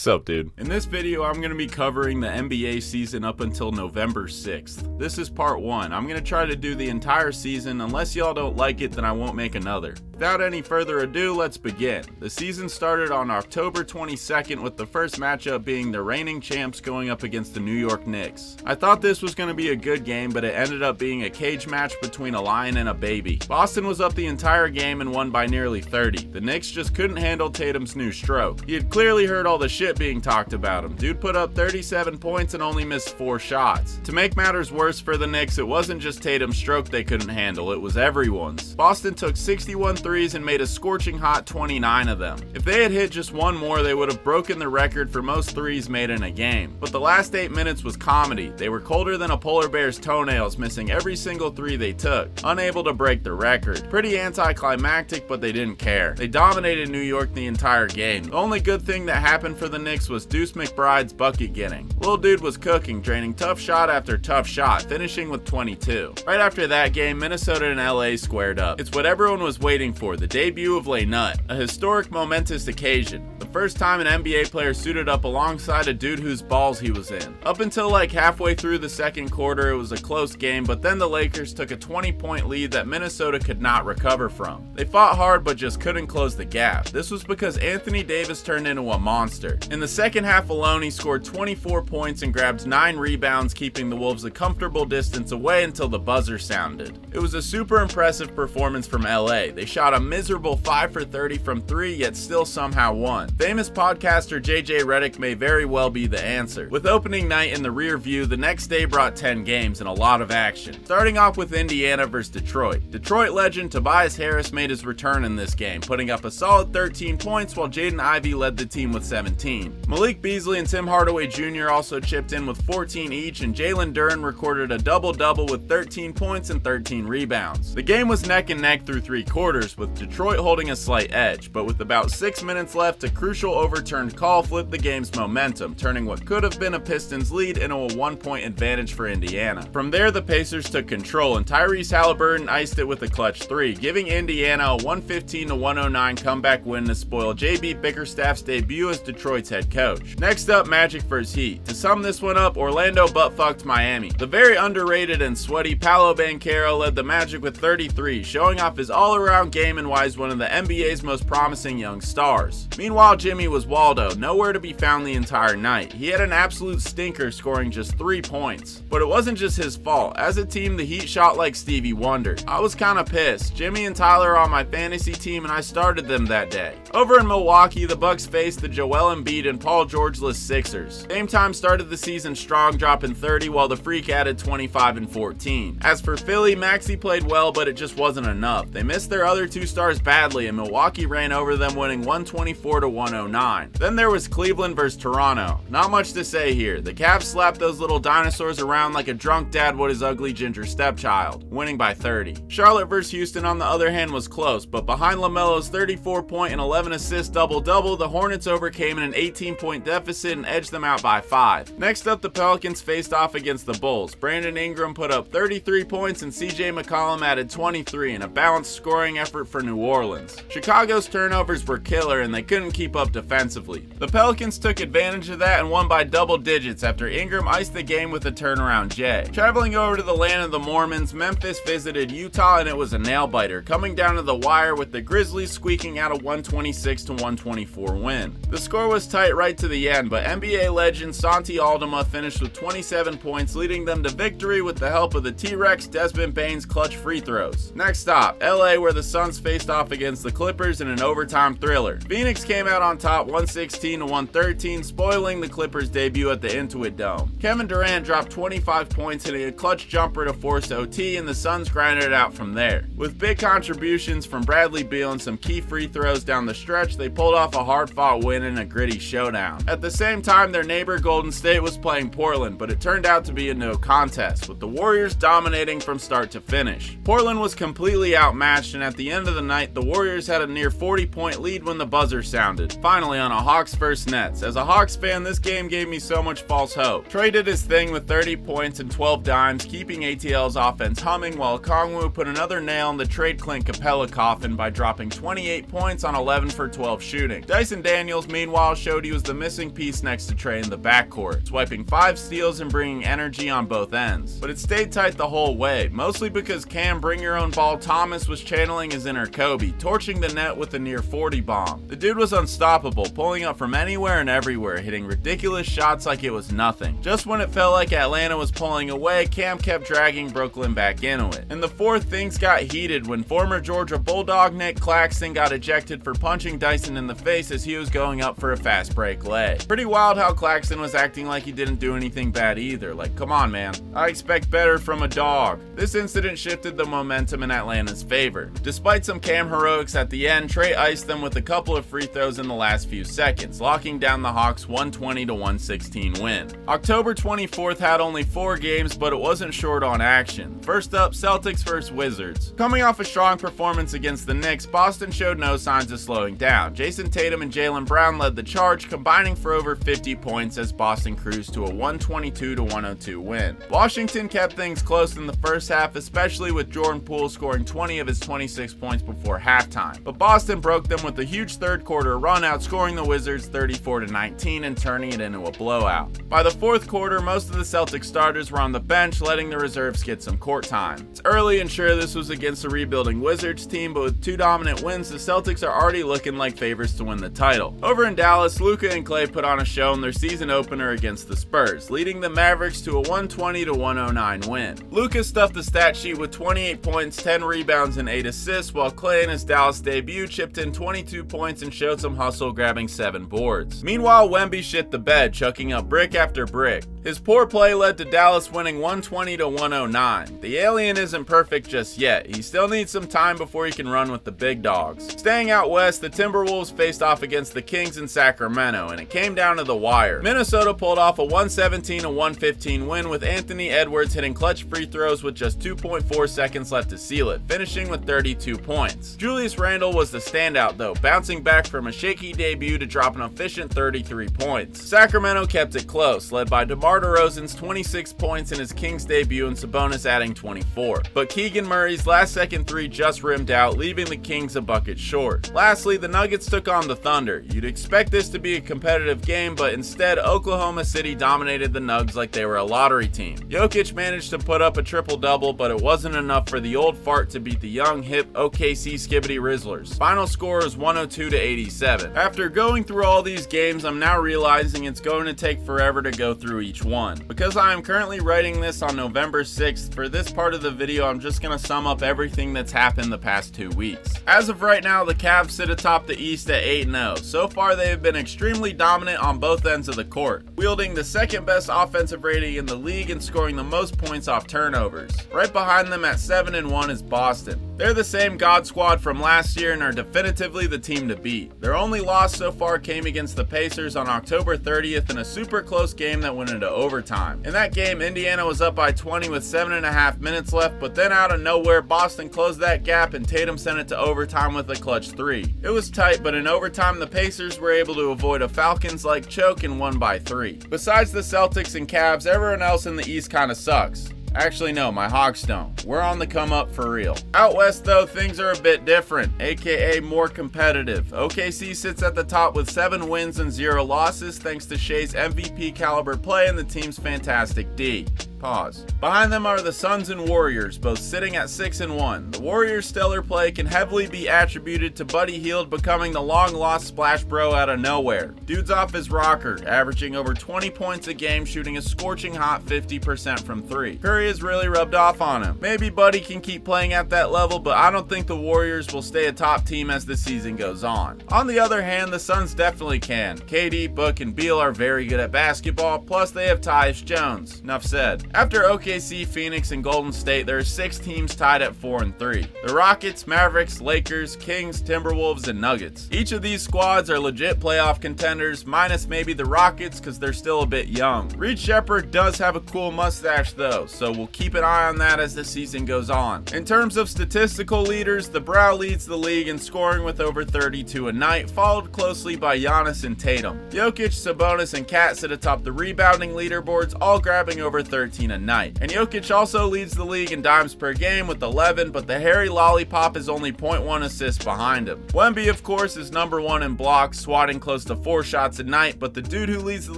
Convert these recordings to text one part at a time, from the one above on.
Sup, dude? In this video, I'm going to be covering the NBA season up until November 6th. This is part 1. I'm going to try to do the entire season. Unless y'all don't like it, then I won't make another. Without any further ado, let's begin. The season started on October 22nd with the first matchup being the reigning champs going up against the New York Knicks. I thought this was going to be a good game, but it ended up being a cage match between a lion and a baby. Boston was up the entire game and won by nearly 30. The Knicks just couldn't handle Tatum's new stroke. He had clearly heard all the shit being talked about him. Dude put up 37 points and only missed 4 shots. To make matters worse for the Knicks, it wasn't just Tatum's stroke they couldn't handle, it was everyone's. Boston took 61 threes and made a scorching hot 29 of them. If they had hit just one more, they would have broken the record for most threes made in a game. But the last 8 minutes was comedy. They were colder than a polar bear's toenails, missing every single three they took, unable to break the record. Pretty anticlimactic, but they didn't care. They dominated New York the entire game. The only good thing that happened for the Knicks was Deuce McBride's bucket getting. Lil dude was cooking, draining tough shot after tough shot, finishing with 22. Right after that game, Minnesota and LA squared up. It's what everyone was waiting for, the debut of Lay Nut, a historic, momentous occasion. The first time an NBA player suited up alongside a dude whose balls he was in. Up until like halfway through the second quarter, it was a close game, but then the Lakers took a 20-point lead that Minnesota could not recover from. They fought hard but just couldn't close the gap. This was because Anthony Davis turned into a monster. In the second half alone, he scored 24 points and grabbed 9 rebounds, keeping the Wolves a comfortable distance away until the buzzer sounded. It was a super impressive performance from LA. They shot a miserable 5 for 30 from 3, yet still somehow won. Famous podcaster JJ Redick may very well be the answer. With opening night in the rear view, the next day brought 10 games and a lot of action. Starting off with Indiana versus Detroit. Detroit legend Tobias Harris made his return in this game, putting up a solid 13 points while Jaden Ivey led the team with 17. Malik Beasley and Tim Hardaway Jr. also chipped in with 14 each, and Jalen Duren recorded a double-double with 13 points and 13 rebounds. The game was neck and neck through 3 quarters, with Detroit holding a slight edge, but with about 6 minutes left, a crucial overturned call flipped the game's momentum, turning what could have been a Pistons lead into a 1-point advantage for Indiana. From there, the Pacers took control, and Tyrese Halliburton iced it with a clutch 3, giving Indiana a 115-109 comeback win to spoil J.B. Bickerstaff's debut as Detroit's head coach. Next up, Magic vs. Heat. To sum this one up, Orlando butt-fucked Miami. The very underrated and sweaty Paolo Banchero led the Magic with 33, showing off his all-around game and why he's one of the NBA's most promising young stars. Meanwhile, Jimmy was Waldo, nowhere to be found the entire night. He had an absolute stinker, scoring just 3 points. But it wasn't just his fault. As a team, the Heat shot like Stevie Wonder. I was kinda pissed. Jimmy and Tyler are on my fantasy team and I started them that day. Over in Milwaukee, the Bucks faced the Joel Embiid and Paul George-less Sixers. Dame Time started the season strong, dropping 30 while the Freak added 25 and 14. As for Philly, Maxey played well, but it just wasn't enough. They missed their other 2 stars badly and Milwaukee ran over them, winning 124-109. Then there was Cleveland versus Toronto. Not much to say here. The Cavs slapped those little dinosaurs around like a drunk dad would his ugly ginger stepchild, winning by 30. Charlotte versus Houston, on the other hand, was close, but behind LaMelo's 34-point and 11-assist double-double, the Hornets overcame an 18-point deficit and edged them out by 5. Next up, the Pelicans faced off against the Bulls. Brandon Ingram put up 33 points and CJ McCollum added 23 in a balanced scoring effort for New Orleans. Chicago's turnovers were killer and they couldn't keep up defensively. The Pelicans took advantage of that and won by double digits after Ingram iced the game with a turnaround J. Traveling over to the land of the Mormons, Memphis visited Utah and it was a nail-biter, coming down to the wire with the Grizzlies squeaking out a 126-124 win. The score was tight right to the end, but NBA legend Santi Aldama finished with 27 points, leading them to victory with the help of the T-Rex Desmond Bane's clutch free throws. Next stop, LA, where the Suns faced off against the Clippers in an overtime thriller. Phoenix came out on top 116-113, spoiling the Clippers' debut at the Intuit Dome. Kevin Durant dropped 25 points, hitting a clutch jumper to force OT, and the Suns grinded it out from there. With big contributions from Bradley Beal and some key free throws down the stretch, they pulled off a hard-fought win in a gritty showdown. At the same time, their neighbor Golden State was playing Portland, but it turned out to be a no contest, with the Warriors dominating from start to finish. Portland was completely outmatched, and at the end of the night, the Warriors had a near 40-point lead when the buzzer sounded. Finally, on a Hawks vs. Nets. As a Hawks fan, this game gave me so much false hope. Trae did his thing with 30 points and 12 dimes, keeping ATL's offense humming, while Kongwu put another nail in the trade Clint Capella coffin by dropping 28 points on 11 for 12 shooting. Dyson Daniels, meanwhile, showed showed he was the missing piece next to Trae in the backcourt, swiping 5 steals and bringing energy on both ends. But it stayed tight the whole way, mostly because Cam Bring Your Own Ball Thomas was channeling his inner Kobe, torching the net with a near 40 bomb. The dude was unstoppable, pulling up from anywhere and everywhere, hitting ridiculous shots like it was nothing. Just when it felt like Atlanta was pulling away, Cam kept dragging Brooklyn back into it. In the fourth, things got heated when former Georgia Bulldog Nick Claxton got ejected for punching Dyson in the face as he was going up for a fast break lay. Pretty wild how Claxton was acting like he didn't do anything bad either. Like, come on, man. I expect better from a dog. This incident shifted the momentum in Atlanta's favor. Despite some Cam heroics at the end, Trae iced them with a couple of free throws in the last few seconds, locking down the Hawks' 120-116 win. October 24th had only 4 games, but it wasn't short on action. First up, Celtics vs Wizards. Coming off a strong performance against the Knicks, Boston showed no signs of slowing down. Jason Tatum and Jaylen Brown led the charge, combining for over 50 points as Boston cruised to a 122-102 win. Washington kept things close in the first half, especially with Jordan Poole scoring 20 of his 26 points before halftime. But Boston broke them with a huge third quarter run, outscoring the Wizards 34-19 and turning it into a blowout. By the fourth quarter, most of the Celtics starters were on the bench, letting the reserves get some court time. It's early and sure this was against a rebuilding Wizards team, but with 2 dominant wins, the Celtics are already looking like favorites to win the title. Over in Dallas, Luka and Klay put on a show in their season opener against the Spurs, leading the Mavericks to a 120-109 win. Luka stuffed the stat sheet with 28 points, 10 rebounds, and 8 assists, while Klay in his Dallas debut chipped in 22 points and showed some hustle, grabbing 7 boards. Meanwhile, Wemby shit the bed, chucking up brick after brick. His poor play led to Dallas winning 120-109. The alien isn't perfect just yet. He still needs some time before he can run with the big dogs. Staying out west, the Timberwolves faced off against the Kings in Sacramento, and it came down to the wire. Minnesota pulled off a 117-115 win with Anthony Edwards hitting clutch free throws with just 2.4 seconds left to seal it, finishing with 32 points. Julius Randle was the standout though, bouncing back from a shaky debut to drop an efficient 33 points. Sacramento kept it close, led by DeMar DeRozan's 26 points in his Kings debut and Sabonis adding 24. But Keegan Murray's last second 3 just rimmed out, leaving the Kings a bucket short. Lastly, the Nuggets took on the Thunder. You'd expect this to be a competitive game, but instead Oklahoma City dominated the Nugs like they were a lottery team. Jokic managed to put up a triple-double, but it wasn't enough for the old fart to beat the young, hip OKC Skibbity Rizzlers. Final score is 102-87. After going through all these games, I'm now realizing it's going to take forever to go through each one. Because I am currently writing this on November 6th, for this part of the video I'm just going to sum up everything that's happened the past 2 weeks. As of right now, the Cavs sit atop the East at 8-0. So far they have been extremely dominant on both ends of the court, wielding the second best offensive rating in the league and scoring the most points off turnovers. Right behind them at 7-1 is Boston. They're the same God Squad from last year and are definitively the team to beat. Their only loss so far came against the Pacers on October 30th in a super close game that went into overtime. In that game, Indiana was up by 20 with 7.5 minutes left, but then out of nowhere, Boston closed that gap and Tatum sent it to overtime with a clutch 3. It was tight, but in overtime, the Pacers were able to avoid a Falcons-like choke and won by 3. Besides the Celtics and Cavs, everyone else in the East kinda sucks. Actually, no, my Hawks don't. We're on the come up for real. Out west, though, things are a bit different, aka more competitive. OKC sits at the top with 7 wins and 0 losses thanks to Shea's MVP caliber play and the team's fantastic D. Pause. Behind them are the Suns and Warriors, both sitting at 6-1. The Warriors' stellar play can heavily be attributed to Buddy Hield becoming the long-lost splash bro out of nowhere. Dude's off his rocker, averaging over 20 points a game, shooting a scorching hot 50% from 3. Curry has really rubbed off on him. Maybe Buddy can keep playing at that level, but I don't think the Warriors will stay a top team as the season goes on. On the other hand, the Suns definitely can. KD, Book, and Beal are very good at basketball, plus they have Tyus Jones. Enough said. After OKC, Phoenix, and Golden State, there are 6 teams tied at 4-3. The Rockets, Mavericks, Lakers, Kings, Timberwolves, and Nuggets. Each of these squads are legit playoff contenders, minus maybe the Rockets because they're still a bit young. Reed Shepherd does have a cool mustache though, so we'll keep an eye on that as the season goes on. In terms of statistical leaders, the Brow leads the league in scoring with over 32 a night, followed closely by Giannis and Tatum. Jokic, Sabonis, and Kat sit atop the rebounding leaderboards, all grabbing over 13 14 a night. And Jokic also leads the league in dimes per game with 11, but the hairy lollipop is only 0.1 assists behind him. Wemby, of course, is number 1 in blocks, swatting close to 4 shots a night, but the dude who leads the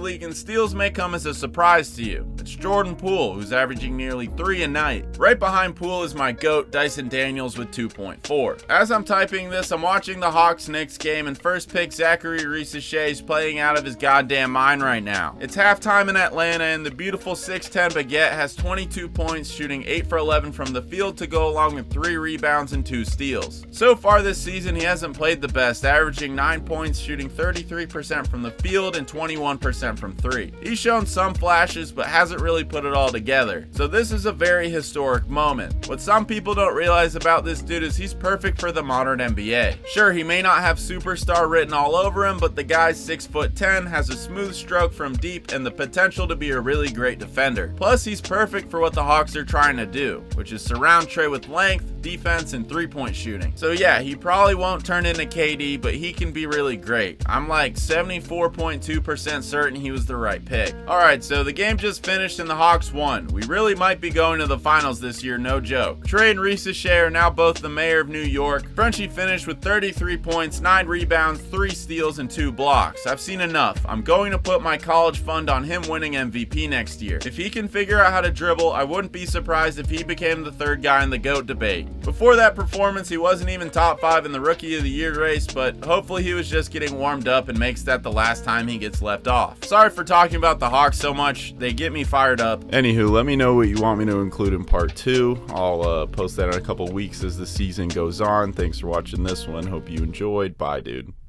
league in steals may come as a surprise to you. It's Jordan Poole, who's averaging nearly 3 a night. Right behind Poole is my GOAT, Dyson Daniels, with 2.4. As I'm typing this, I'm watching the Hawks-Knicks game, and first pick Zachary Risacher is playing out of his goddamn mind right now. It's halftime in Atlanta, and the beautiful 6'10 Baguette has 22 points, shooting 8 for 11 from the field to go along with 3 rebounds and 2 steals. So far this season, he hasn't played the best, averaging 9 points, shooting 33% from the field and 21% from 3. He's shown some flashes, but hasn't really put it all together. So this is a very historic moment. What some people don't realize about this dude is he's perfect for the modern NBA. Sure, he may not have superstar written all over him, but the guy's 6'10", has a smooth stroke from deep and the potential to be a really great defender. Plus, he's perfect for what the Hawks are trying to do, which is surround Trae with length, defense, and three-point shooting. So yeah, he probably won't turn into KD, but he can be really great. I'm like 74.2% certain he was the right pick. Alright, so the game just finished and the Hawks won. We really might be going to the finals this year, no joke. Trae and Risacher are now both the mayor of New York. Frenchie finished with 33 points, 9 rebounds, 3 steals, and 2 blocks. I've seen enough. I'm going to put my college fund on him winning MVP next year. If he can figure out how to dribble, I wouldn't be surprised if he became the third guy in the GOAT debate. Before that performance, he wasn't even top 5 in the Rookie of the Year race, but hopefully he was just getting warmed up and makes that the last time he gets left off. Sorry for talking about the Hawks so much. They get me fired up. Anywho, let me know what you want me to include in part 2. I'll post that in a couple weeks as the season goes on. Thanks for watching this one. Hope you enjoyed. Bye, dude.